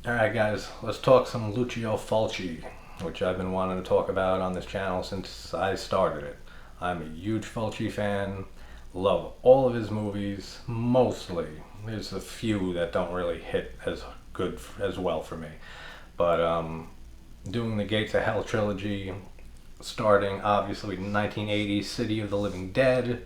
Alright, guys, let's talk some Lucio Fulci, which I've been wanting to talk about on this channel since I started it. I'm a huge Fulci fan, love all of his movies, mostly. There's a few that don't really hit as good as well for me. But doing the Gates of Hell trilogy, starting obviously 1980 City of the Living Dead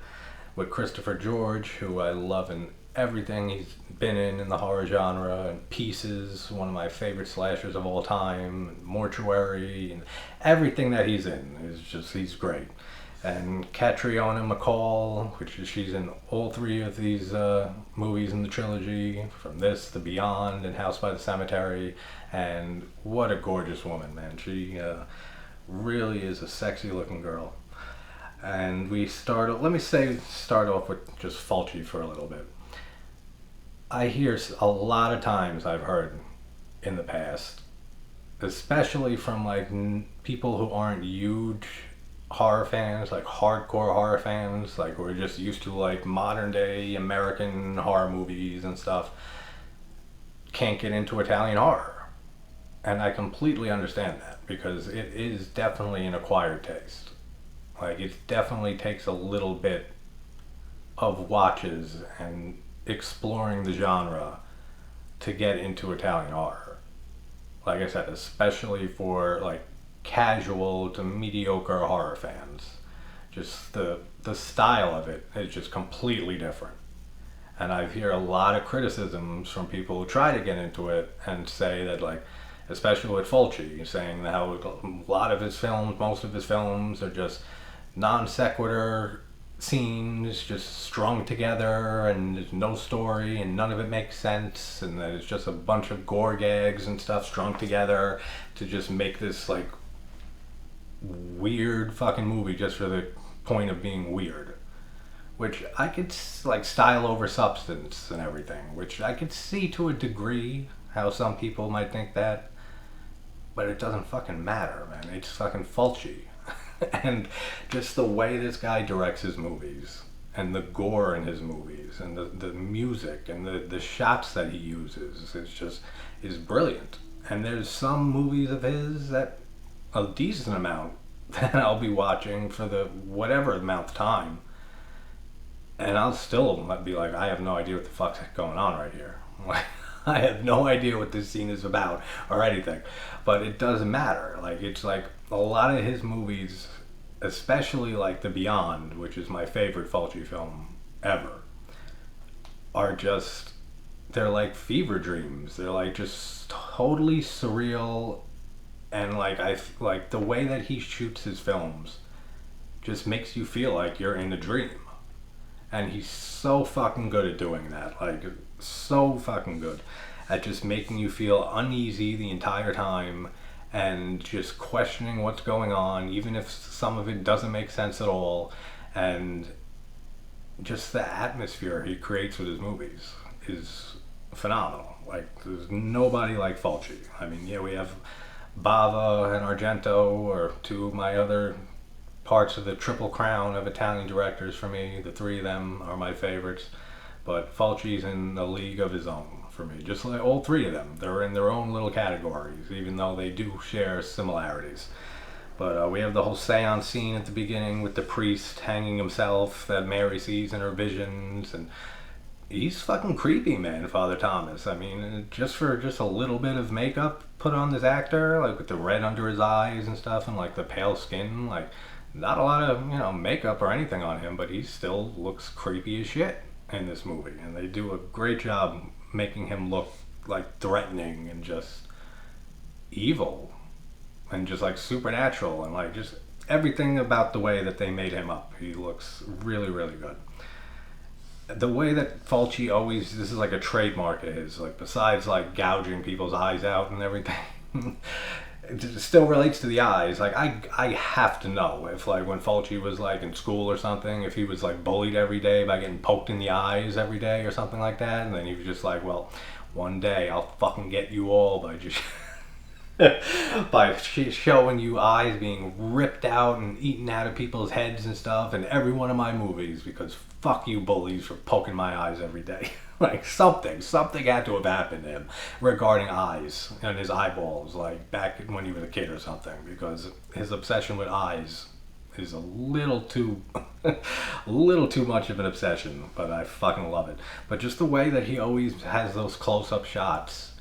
with Christopher George, who I love in everything he's been in the horror genre, and Pieces, one of my favorite slashers of all time, and Mortuary, and everything that he's in is just, he's great. And Catriona McCall, which is, she's in all three of these movies in the trilogy, from this, The Beyond, and House by the Cemetery, and what a gorgeous woman, man. She really is a sexy looking girl. And let me start off with just Fulci for a little bit. I hear a lot of times I've heard in the past, especially from like people who aren't huge horror fans, like hardcore horror fans, like we're just used to like modern day American horror movies and stuff, can't get into Italian horror. And I completely understand that because it is definitely an acquired taste. Like it definitely takes a little bit of watches and exploring the genre to get into Italian horror. Like I said, especially for like casual to mediocre horror fans. Just the style of it is just completely different. And I hear a lot of criticisms from people who try to get into it and say that like, especially with Fulci, saying that how a lot of his films, most of his films are just non sequitur scenes just strung together and there's no story and none of it makes sense and that it's just a bunch of gore gags and stuff strung together to just make this like weird fucking movie just for the point of being weird, which I could like style over substance and everything, which I could see to a degree how some people might think that, but it doesn't fucking matter, man. It's fucking Fulci. And just the way this guy directs his movies and the gore in his movies and the music and the shots that he uses is brilliant. And there's some movies of his that a decent amount that I'll be watching for the whatever amount of time, and I'll still be like, I have no idea what the fuck's going on right here. Like, I have no idea what this scene is about or anything, but it doesn't matter. Like it's like a lot of his movies, especially like The Beyond, which is my favorite Fulci film ever, are just, they're like fever dreams. They're like just totally surreal, and like I like the way that he shoots his films just makes you feel like you're in a dream. And he's so fucking good at doing that. Like so fucking good at just making you feel uneasy the entire time and just questioning what's going on, even if some of it doesn't make sense at all. And just the atmosphere he creates with his movies is phenomenal. Like there's nobody like Fulci. I mean, yeah, we have Bava and Argento, or two of my other parts of the triple crown of Italian directors for me. The three of them are my favorites, but Fulci's in a league of his own for me. Just like all three of them, they're in their own little categories, even though they do share similarities. But we have the whole seance scene at the beginning with the priest hanging himself that Mary sees in her visions, and he's fucking creepy, man, Father Thomas. I mean, just for just a little bit of makeup put on this actor, like with the red under his eyes and stuff, and like the pale skin, like not a lot of makeup or anything on him, but he still looks creepy as shit in this movie, and they do a great job making him look like threatening and just evil and just like supernatural, and like just everything about the way that they made him up. He looks really, really good. The way that Fulci always, this is like a trademark of his, like besides like gouging people's eyes out and everything, it still relates to the eyes. Like I have to know if like when Fulci was like in school or something, if he was like bullied every day by getting poked in the eyes every day or something like that, and then he was just like, well, one day I'll fucking get you all by just by showing you eyes being ripped out and eaten out of people's heads and stuff in every one of my movies, because fuck you bullies for poking my eyes every day. Like something had to have happened to him regarding eyes and his eyeballs, like back when he was a kid or something, because his obsession with eyes is a little too, a little too much of an obsession, but I fucking love it. But just the way that he always has those close-up shots,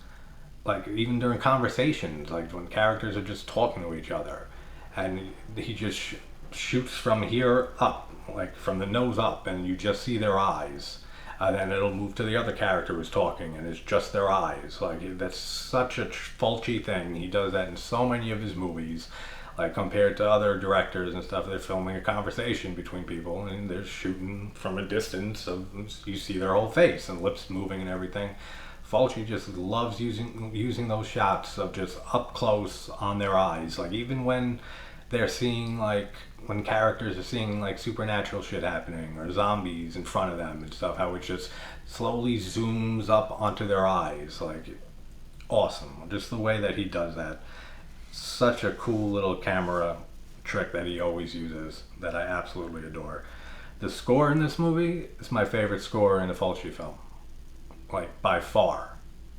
like even during conversations, like when characters are just talking to each other, and he just shoots from here up, like from the nose up, and you just see their eyes. Then it'll move to the other character who's talking, and it's just their eyes. Like that's such a Fulci thing. He does that in so many of his movies. Like compared to other directors and stuff, they're filming a conversation between people, and they're shooting from a distance. So you see their whole face and lips moving and everything. Fulci just loves using those shots of just up close on their eyes. Like even when they're seeing like when characters are seeing like supernatural shit happening or zombies in front of them and stuff, how it just slowly zooms up onto their eyes. Like awesome. Just the way that he does that. Such a cool little camera trick that he always uses that I absolutely adore. The score in this movie is my favorite score in a Fulci film. Like by far.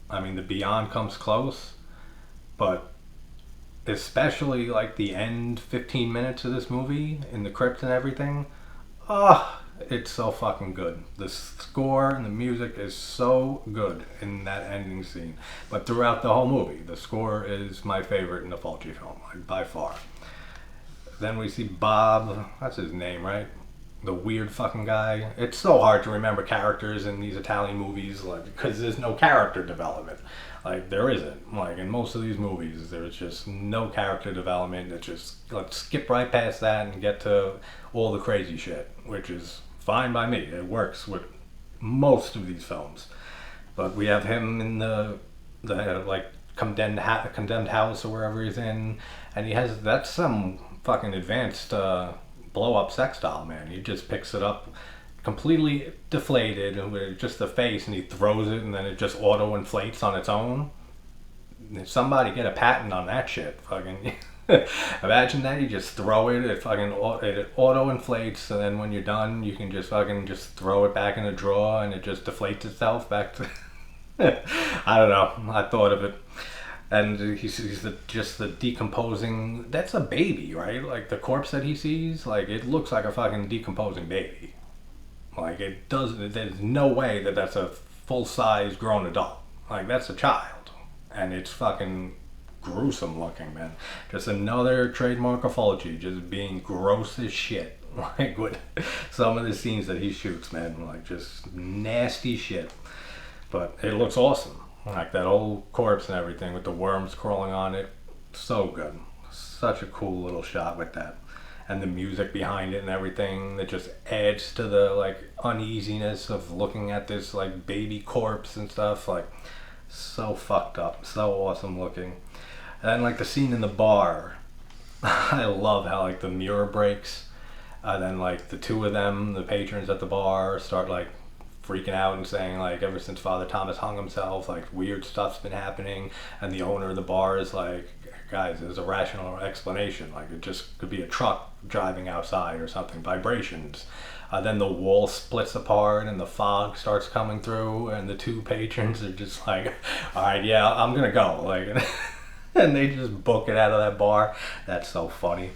I mean, the Beyond comes close, but especially like the end 15 minutes of this movie in the crypt and everything. Oh, it's so fucking good. The score and the music is so good in that ending scene. But throughout the whole movie, the score is my favorite in the Fulci film, like by far. Then we see Bob, that's his name, right? The weird fucking guy. It's so hard to remember characters in these Italian movies, like because there's no character development. Like there isn't. Like in most of these movies, there's just no character development. It's just let's skip right past that and get to all the crazy shit, which is fine by me. It works with most of these films. But we have him in the like condemned house or wherever he's in, and he has that's some fucking advanced blow up sex doll, man. He just picks it up completely deflated with just the face, and he throws it, and then it just auto inflates on its own. Somebody get a patent on that shit. Fucking imagine that. You just throw it, it auto inflates, and then when you're done, you can just fucking just throw it back in the drawer, and it just deflates itself back to. I don't know. I thought of it. And he sees just the decomposing. That's a baby, right? Like the corpse that he sees, like it looks like a fucking decomposing baby. Like it does. There's no way that that's a full-size grown adult. Like that's a child, and it's fucking gruesome looking, man. Just another trademark of Fulci, just being gross as shit. Like with some of the scenes that he shoots, man, like just nasty shit. But it looks awesome. Like that old corpse and everything with the worms crawling on it. So good. Such a cool little shot with that. And the music behind it and everything that just adds to the like uneasiness of looking at this like baby corpse and stuff. Like so fucked up. So awesome looking. And like the scene in the bar. I love how like the mirror breaks. And then like the two of them, the patrons at the bar, start like freaking out and saying like ever since Father Thomas hung himself, like weird stuff's been happening, and the owner of the bar is like, guys, there's a rational explanation, like it just could be a truck driving outside or something, vibrations. Then the wall splits apart and the fog starts coming through, and the two patrons are just like, all right, yeah, I'm gonna go, like and they just book it out of that bar. That's so funny.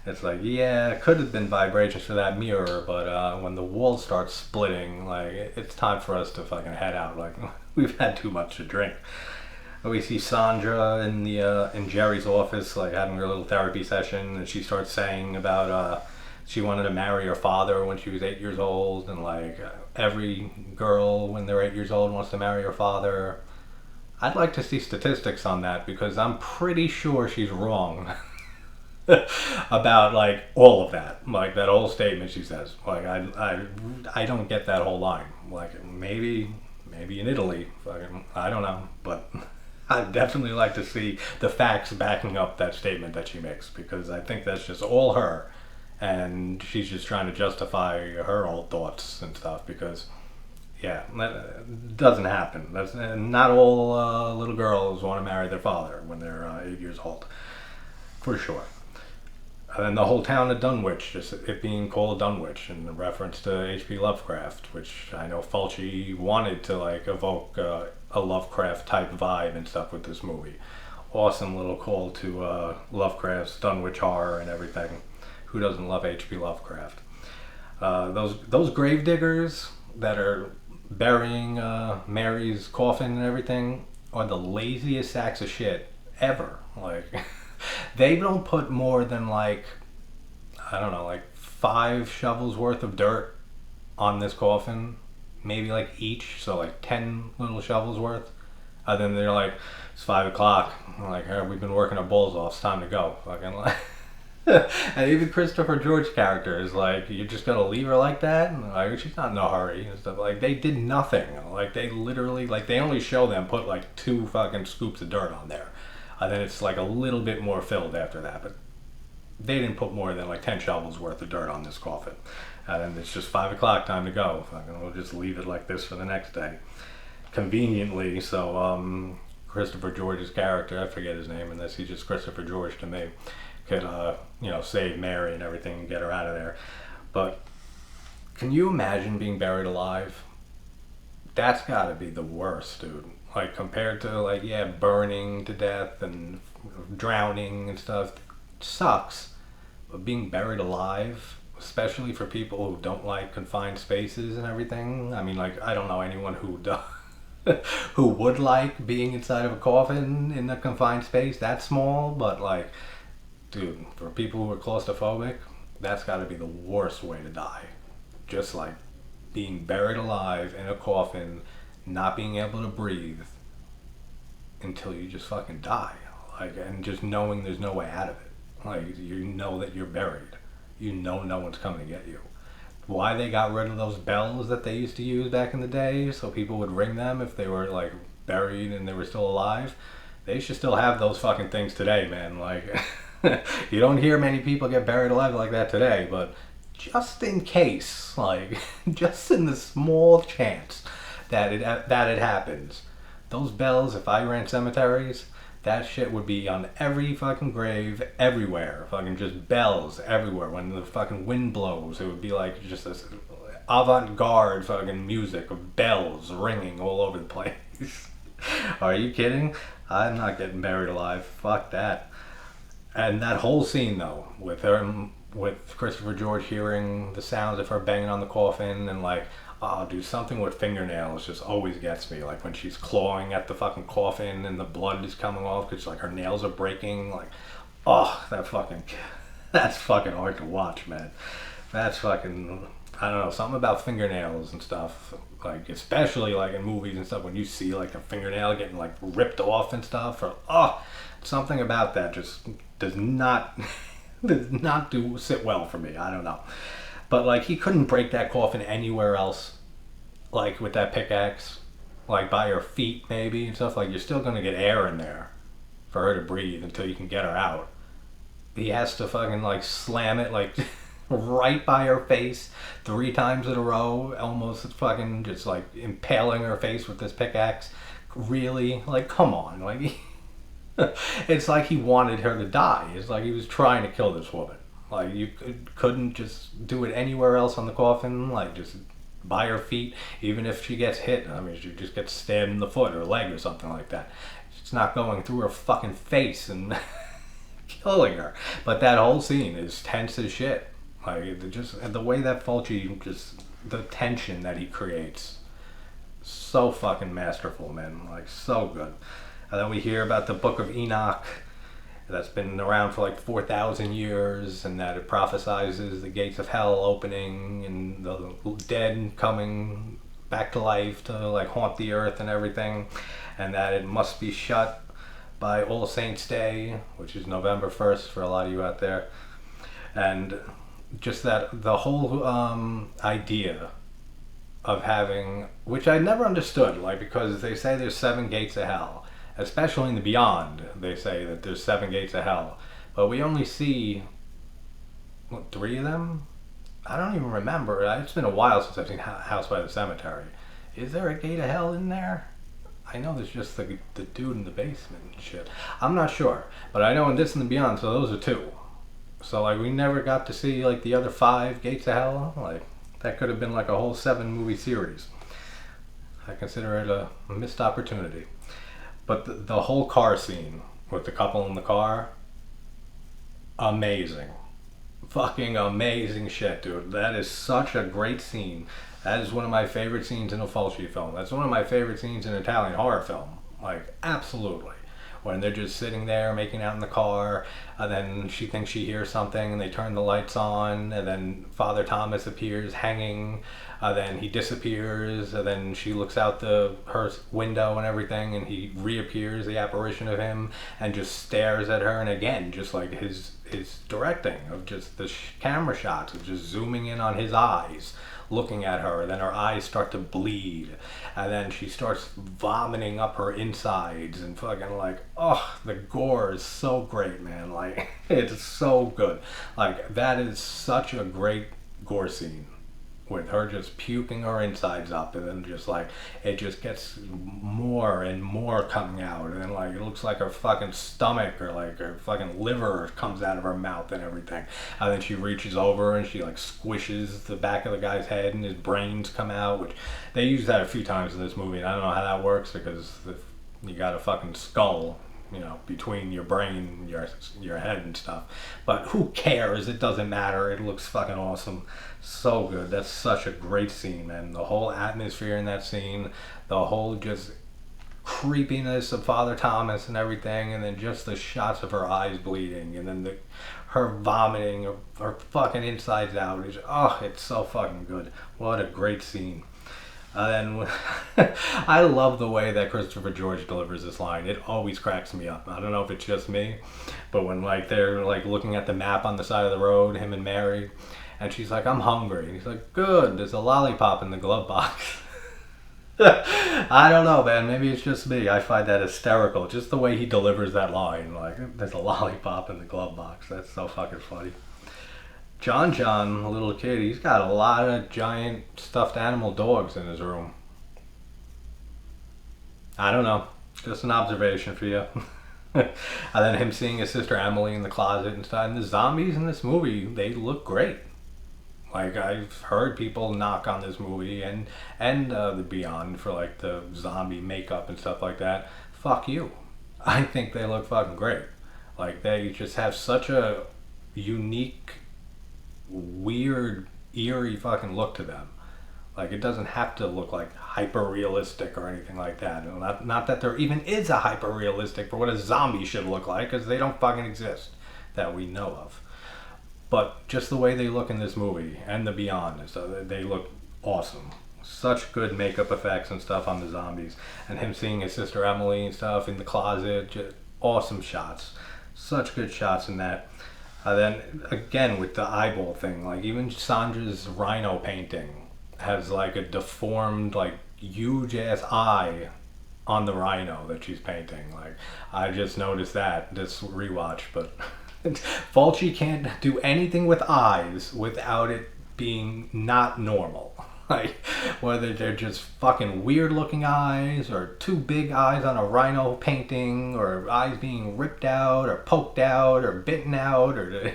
It's like, yeah, it could have been vibrations for that mirror, but when the wall starts splitting, like, it's time for us to fucking head out. Like, we've had too much to drink. We see Sandra in Jerry's office, like, having her little therapy session, and she starts saying about she wanted to marry her father when she was 8 years old, and, like, every girl, when they're 8 years old, wants to marry her father. I'd like to see statistics on that, because I'm pretty sure she's wrong. About like all of that, like that whole statement she says. Like I don't get that whole line. Like maybe in Italy, fucking I don't know, but I'd definitely like to see the facts backing up that statement that she makes, because I think that's just all her, and she's just trying to justify her old thoughts and stuff. Because yeah, that doesn't happen. That's not all little girls want to marry their father when they're 8 years old, for sure. And then the whole town of Dunwich, just it being called Dunwich in reference to H.P. Lovecraft, which I know Fulci wanted to like evoke a Lovecraft type vibe and stuff with this movie. Awesome little call to Lovecraft's Dunwich horror and everything. Who doesn't love H.P. Lovecraft? Those grave diggers that are burying Mary's coffin and everything are the laziest sacks of shit ever. Like, they don't put more than like, I don't know, like 5 shovels worth of dirt on this coffin, maybe like each, so like 10 little shovels worth. And then they're like, it's 5 o'clock. I'm like, hey, we've been working our balls off. It's time to go. Fucking like. And even Christopher George's character is like, you're just gonna leave her like that? And like, she's not in a hurry and stuff. Like, they did nothing. Like, they literally, like, they only show them put like 2 fucking scoops of dirt on there. And then it's like a little bit more filled after that. But they didn't put more than like 10 shovels worth of dirt on this coffin. And then it's just 5 o'clock, time to go. Fucking, we'll just leave it like this for the next day. Conveniently, so Christopher George's character, I forget his name unless he's just Christopher George to me, could save Mary and everything and get her out of there. But can you imagine being buried alive? That's gotta be the worst, dude. Like, compared to like, yeah, burning to death and drowning and stuff, sucks. But being buried alive, especially for people who don't like confined spaces and everything, I mean, like, I don't know anyone who does. Who would like being inside of a coffin in a confined space that small, but like, dude, for people who are claustrophobic, that's got to be the worst way to die. Just like being buried alive in a coffin, not being able to breathe until you just fucking die, like, and just knowing there's no way out of it. Like, you know that you're buried, you know no one's coming to get you. Why they got rid of those bells that they used to use back in the day so people would ring them if they were like buried and they were still alive, they should still have those fucking things today, man. Like, you don't hear many people get buried alive like that today, but just in case, like, just in the small chance that it happens, those bells, if I ran cemeteries, that shit would be on every fucking grave, everywhere. Fucking just bells everywhere. When the fucking wind blows, it would be like just this avant-garde fucking music of bells ringing all over the place. Are you kidding? I'm not getting buried alive. Fuck that. And that whole scene, though, with her, with Christopher George hearing the sounds of her banging on the coffin and like, oh, dude, something with fingernails just always gets me. Like when she's clawing at the fucking coffin and the blood is coming off because like her nails are breaking. Like, oh, that's fucking hard to watch, man. That's fucking, I don't know, something about fingernails and stuff. Like, especially like in movies and stuff, when you see like a fingernail getting like ripped off and stuff, or something about that just does not sit well for me. I don't know. But like, he couldn't break that coffin anywhere else, like with that pickaxe, like by her feet maybe and stuff. Like, you're still gonna get air in there for her to breathe until you can get her out. He has to fucking like slam it like right by her face 3 times in a row, almost fucking just like impaling her face with this pickaxe. Really? Like, come on. Like, it's like he wanted her to die. It's like he was trying to kill this woman. Like, you couldn't just do it anywhere else on the coffin, like just by her feet, even if she gets hit. I mean, she just gets stabbed in the foot or leg or something like that. It's not going through her fucking face and killing her. But that whole scene is tense as shit. Like, just the way that Fulci, just the tension that he creates, so fucking masterful, man. Like, so good. And then we hear about the Book of Enoch that's been around for like 4,000 years, and that it prophesizes the gates of hell opening and the dead coming back to life to like haunt the earth and everything, and that it must be shut by All Saints Day, which is November 1st for a lot of you out there. And just that the whole idea of having, which I never understood, like, because they say there's 7 gates of hell. Especially in the Beyond, they say that there's 7 gates of hell. But we only see, 3 of them? I don't even remember. It's been a while since I've seen House by the Cemetery. Is there a gate of hell in there? I know there's just the dude in the basement and shit. I'm not sure. But I know in This and the Beyond, so those are 2. So like we never got to see like the other 5 gates of hell. Like that could have been like a whole 7 movie series. I consider it a missed opportunity. But the whole car scene with the couple in the car, amazing. Fucking amazing shit, dude. That is such a great scene. That is one of my favorite scenes in a Fulci film. That's one of my favorite scenes in an Italian horror film. Like, absolutely. When they're just sitting there making out in the car, and then she thinks she hears something, and they turn the lights on, and then Father Thomas appears hanging, then he disappears, and then she looks out her window and everything, and he reappears, the apparition of him, and just stares at her, and again, just like his directing of just the camera shots of just zooming in on his eyes, looking at her, and then her eyes start to bleed, and then she starts vomiting up her insides, and fucking like, oh, the gore is so great, man. Like, it's so good. Like, that is such a great gore scene with her just puking her insides up, and then just like it just gets more and more coming out, and then like it looks like her fucking stomach or like her fucking liver comes out of her mouth and everything, and then she reaches over and she like squishes the back of the guy's head and his brains come out, which they use that a few times in this movie, and I don't know how that works because you got a fucking skull, you know, between your brain and your head and stuff. But who cares? It doesn't matter. It looks fucking awesome. So good. That's such a great scene, man. The whole atmosphere in that scene, the whole just creepiness of Father Thomas and everything, and then just the shots of her eyes bleeding, and then her vomiting, her fucking insides out. It's so fucking good. What a great scene. Then I love the way that Christopher George delivers this line. It always cracks me up. I don't know if it's just me, but when like they're like looking at the map on the side of the road, him and Mary, and she's like, "I'm hungry." And he's like, "Good, there's a lollipop in the glove box." I don't know, man. Maybe it's just me. I find that hysterical. Just the way he delivers that line. Like, there's a lollipop in the glove box. That's so fucking funny. John, a little kid, he's got a lot of giant stuffed animal dogs in his room. I don't know. Just an observation for you. And then him seeing his sister Emily in the closet and stuff. And the zombies in this movie, they look great. Like, I've heard people knock on this movie and the Beyond for like the zombie makeup and stuff like that. Fuck you. I think they look fucking great. Like, they just have such a unique, weird, eerie fucking look to them. Like, it doesn't have to look like hyper realistic or anything like that. Not that there even is a hyper realistic for what a zombie should look like, because they don't fucking exist that we know of. But just the way they look in this movie and the Beyond, so they look awesome. Such good makeup effects and stuff on the zombies, and him seeing his sister Emily and stuff in the closet, just awesome shots. Such good shots in that. Then again with the eyeball thing, like even Sandra's rhino painting has like a deformed, like huge ass eye on the rhino that she's painting. Like, I just noticed that this rewatch, but Fulci can't do anything with eyes without it being not normal. Like, whether they're just fucking weird looking eyes, or too big eyes on a rhino painting, or eyes being ripped out or poked out or bitten out, or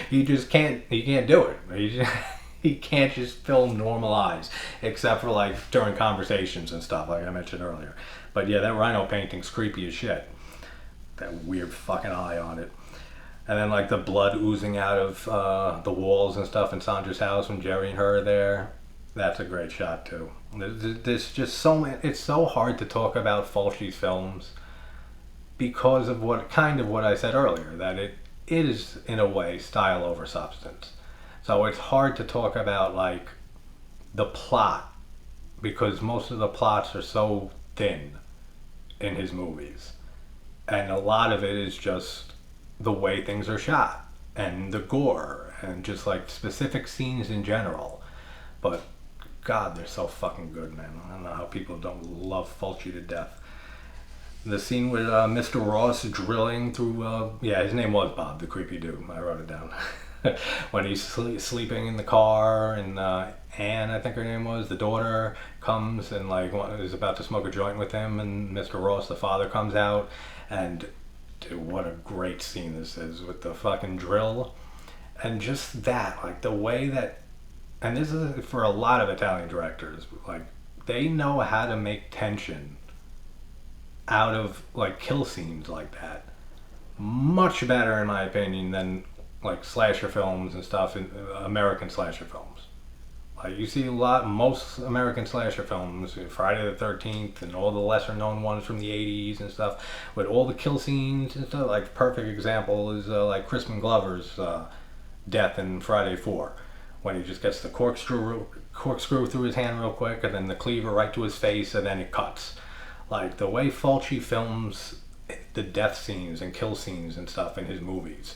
he can't do it. He can't just film normal eyes, except for like during conversations and stuff like I mentioned earlier. But yeah, that rhino painting's creepy as shit. That weird fucking eye on it. And then like the blood oozing out of the walls and stuff in Sandra's house when Jerry and her are there. That's a great shot too. There's just so many. It's so hard to talk about Fulci's films because of what I said earlier, that it is in a way style over substance. So it's hard to talk about like the plot, because most of the plots are so thin in his movies, and a lot of it is just the way things are shot and the gore and just like specific scenes in general. But God, they're so fucking good, man. I don't know how people don't love Fulci to death. The scene with Mr. Ross drilling through, his name was Bob, the creepy dude. I wrote it down. When he's sleeping in the car, and Anne, I think her name was, the daughter, comes and like is about to smoke a joint with him, and Mr. Ross, the father, comes out, and Dude, what a great scene this is with the fucking drill. And just that, like the way that, and this is for a lot of Italian directors, like they know how to make tension out of like kill scenes like that much better in my opinion than like slasher films and stuff in American slasher films. Like you see a lot, most American slasher films, Friday the 13th and all the lesser known ones from the 80s and stuff, with all the kill scenes and stuff. Like perfect example is like Crispin Glover's death in Friday 4, when he just gets the corkscrew through his hand real quick, and then the cleaver right to his face, and then it cuts. Like the way Fulci films the death scenes and kill scenes and stuff in his movies,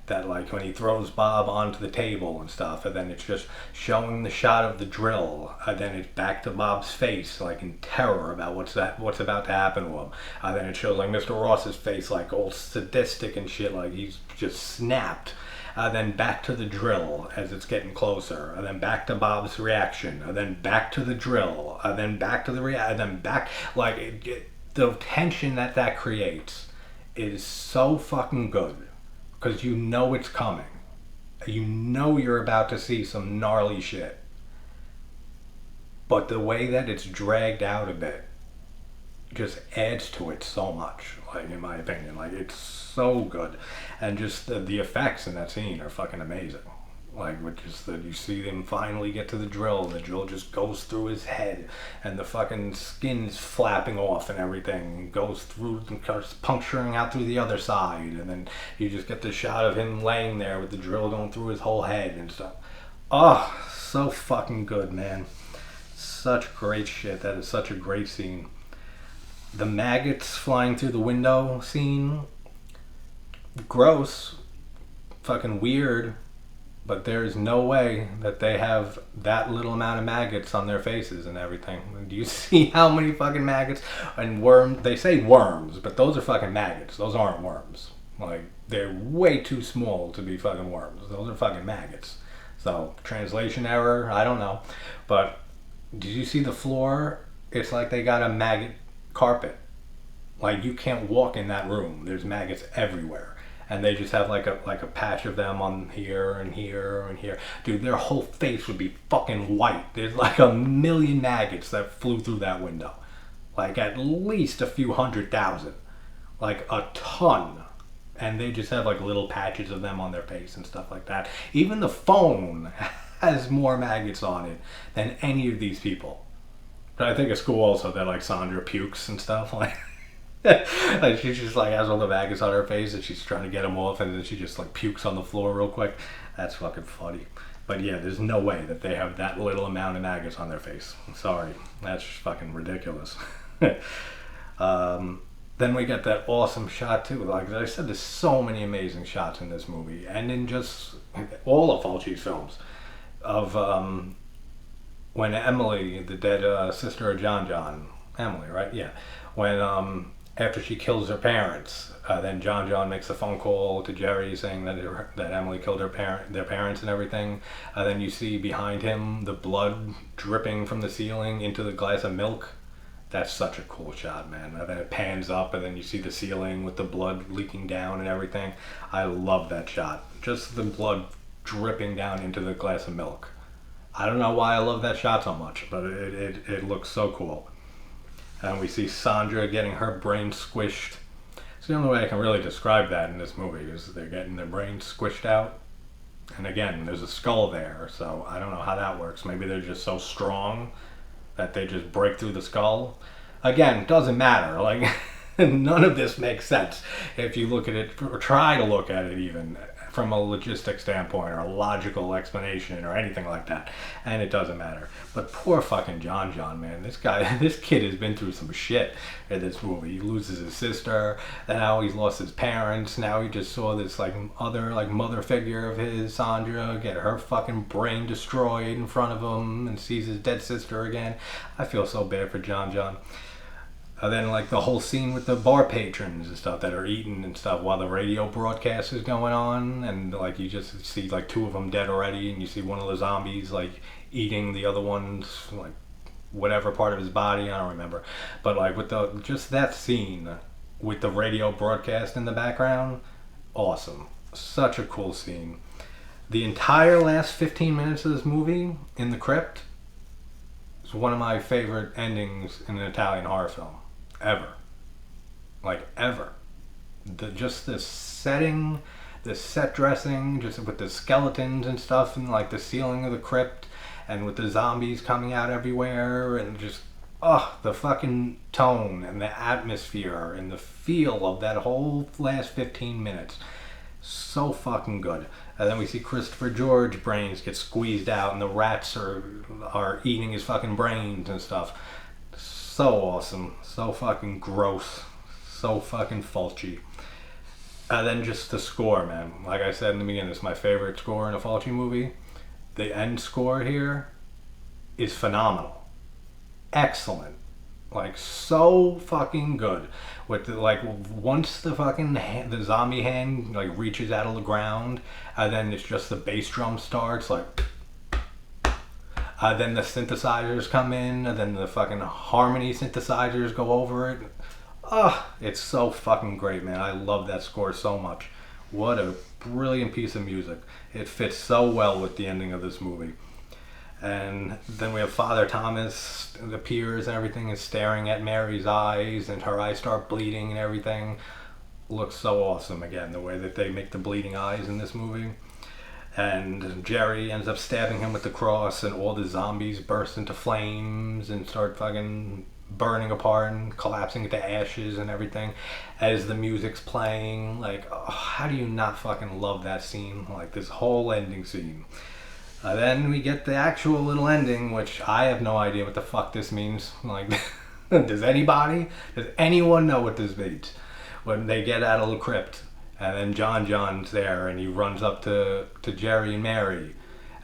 that like when he throws Bob onto the table and stuff, and then it's just showing the shot of the drill, and then it's back to Bob's face like in terror about what's about to happen to him, and then it shows like Mr. Ross's face like all sadistic and shit, like he's just snapped, then back to the drill as it's getting closer, and then back to Bob's reaction, and then back to the drill, and then back to the and then back, like the tension that creates is so fucking good, because you know it's coming. You know you're about to see some gnarly shit. But the way that it's dragged out a bit just adds to it so much, like in my opinion. Like it's so good. And just the effects in that scene are fucking amazing. Like with just that you see him finally get to the drill just goes through his head, and the fucking skin's flapping off and everything goes through and starts puncturing out through the other side, and then you just get the shot of him laying there with the drill going through his whole head and stuff. Oh, so fucking good, man. Such great shit. That is such a great scene. The maggots flying through the window scene, gross, fucking weird. But there's no way that they have that little amount of maggots on their faces and everything. Do you see how many fucking maggots and worms? They say worms, but those are fucking maggots. Those aren't worms. Like, they're way too small to be fucking worms. Those are fucking maggots. So, translation error, I don't know. But, did you see the floor? It's like they got a maggot carpet. Like, you can't walk in that room. There's maggots everywhere. And they just have like a patch of them on here and here and here. Dude, their whole face would be fucking white. There's like a million maggots that flew through that window. Like at least a few 100,000. Like a ton. And they just have like little patches of them on their face and stuff like that. Even the phone has more maggots on it than any of these people. But I think at school also that like Sandra pukes and stuff. Like like she just like has all the maggots on her face and she's trying to get them off, and then she just like pukes on the floor real quick. That's fucking funny. But yeah, there's no way that they have that little amount of maggots on their face. I'm sorry. That's just fucking ridiculous. Then we get that awesome shot too. Like I said, there's so many amazing shots in this movie, and in just all of Fulci's films, of when Emily, the dead sister of John, Emily, right? Yeah. When after she kills her parents, then John makes a phone call to Jerry saying that Emily killed their parents and everything. Then you see behind him the blood dripping from the ceiling into the glass of milk. That's such a cool shot, man. And then it pans up, and then you see the ceiling with the blood leaking down and everything. I love that shot. Just the blood dripping down into the glass of milk. I don't know why I love that shot so much, but it looks so cool. And we see Sandra getting her brain squished. It's the only way I can really describe that in this movie, is they're getting their brains squished out. And again, there's a skull there, so I don't know how that works. Maybe they're just so strong that they just break through the skull. Again, it doesn't matter. Like, none of this makes sense if you look at it, or try to look at it even, from a logistic standpoint or a logical explanation or anything like that, and it doesn't matter. But poor fucking John, man, this kid has been through some shit in this movie. He loses his sister, and now he's lost his parents. Now he just saw this like other like mother figure of his, Sandra, get her fucking brain destroyed in front of him, and sees his dead sister again. I feel so bad for John. Then like the whole scene with the bar patrons and stuff that are eating and stuff while the radio broadcast is going on, and like you just see like two of them dead already, and you see one of the zombies like eating the other one's like whatever part of his body, I don't remember. But like with just that scene with the radio broadcast in the background. Awesome. Such a cool scene. The entire last 15 minutes of this movie in the crypt is one of my favorite endings in an Italian horror film ever. Like ever. Just the setting, the set dressing, just with the skeletons and stuff, and like the ceiling of the crypt, and with the zombies coming out everywhere, and just the fucking tone and the atmosphere and the feel of that whole last 15 minutes. So fucking good. And then we see Christopher George brains get squeezed out, and the rats are eating his fucking brains and stuff. So awesome. So fucking gross. So fucking Fulci. And then just the score, man. Like I said in the beginning, it's my favorite score in a Fulci movie. The end score here is phenomenal. Excellent. Like, so fucking good. With the, like, once the fucking the zombie hand like reaches out of the ground, and then it's just the bass drum starts, like, then the synthesizers come in, and then the fucking harmony synthesizers go over it. It's so fucking great, man. I love that score so much. What a brilliant piece of music. It fits so well with the ending of this movie. And then we have Father Thomas appears and everything, is staring at Mary's eyes, and her eyes start bleeding and everything. Looks so awesome again, the way that they make the bleeding eyes in this movie. And Jerry ends up stabbing him with the cross, and all the zombies burst into flames and start fucking burning apart and collapsing into ashes and everything as the music's playing. Like, how do you not fucking love that scene? Like, this whole ending scene. Then we get the actual little ending, which I have no idea what the fuck this means. Like, does anyone know what this means? When they get out of the crypt, and then John's there, and he runs up to Jerry and Mary,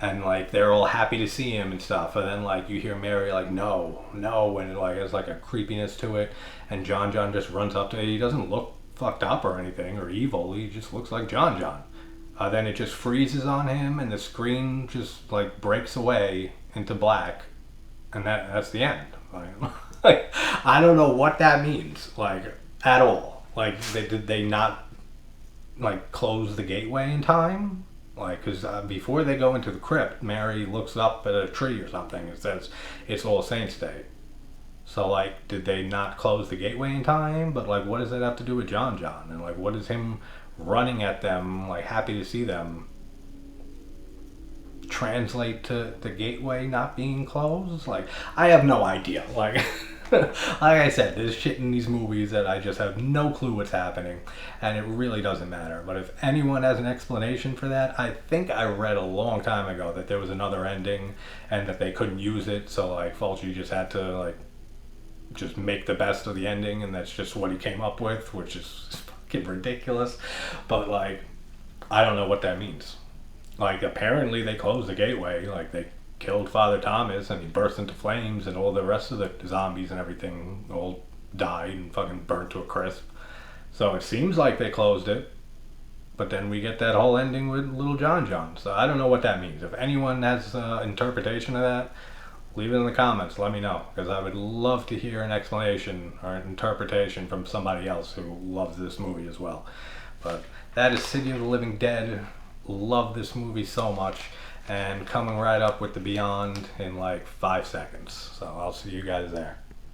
and like they're all happy to see him and stuff, and then like you hear Mary like no, and like there's like a creepiness to it, and John just runs up to it. He doesn't look fucked up or anything or evil. He just looks like John. Then it just freezes on him, and the screen just like breaks away into black, and that's the end. Like, I don't know what that means, like, at all. Like, did they not like close the gateway in time? Like, because before they go into the crypt, Mary looks up at a tree or something and says it's All Saints Day. So like, did they not close the gateway in time? But like, what does that have to do with John? And like, what is him running at them, like happy to see them, translate to the gateway not being closed? Like, I have no idea. Like, like I said, there's shit in these movies that I just have no clue what's happening, and it really doesn't matter. But if anyone has an explanation for that, I think I read a long time ago that there was another ending and that they couldn't use it, so like Fulci just had to like just make the best of the ending, and that's just what he came up with, which is ridiculous. But like, I don't know what that means. Like, apparently they closed the gateway, like they killed Father Thomas and he burst into flames, and all the rest of the zombies and everything all died and fucking burnt to a crisp. So it seems like they closed it, but then we get that whole ending with little John. So I don't know what that means. If anyone has an interpretation of that, leave it in the comments, let me know, because I would love to hear an explanation or an interpretation from somebody else who loves this movie as well. But that is City of the Living Dead. Love this movie so much, and coming right up with The Beyond in like 5 seconds. So I'll see you guys there.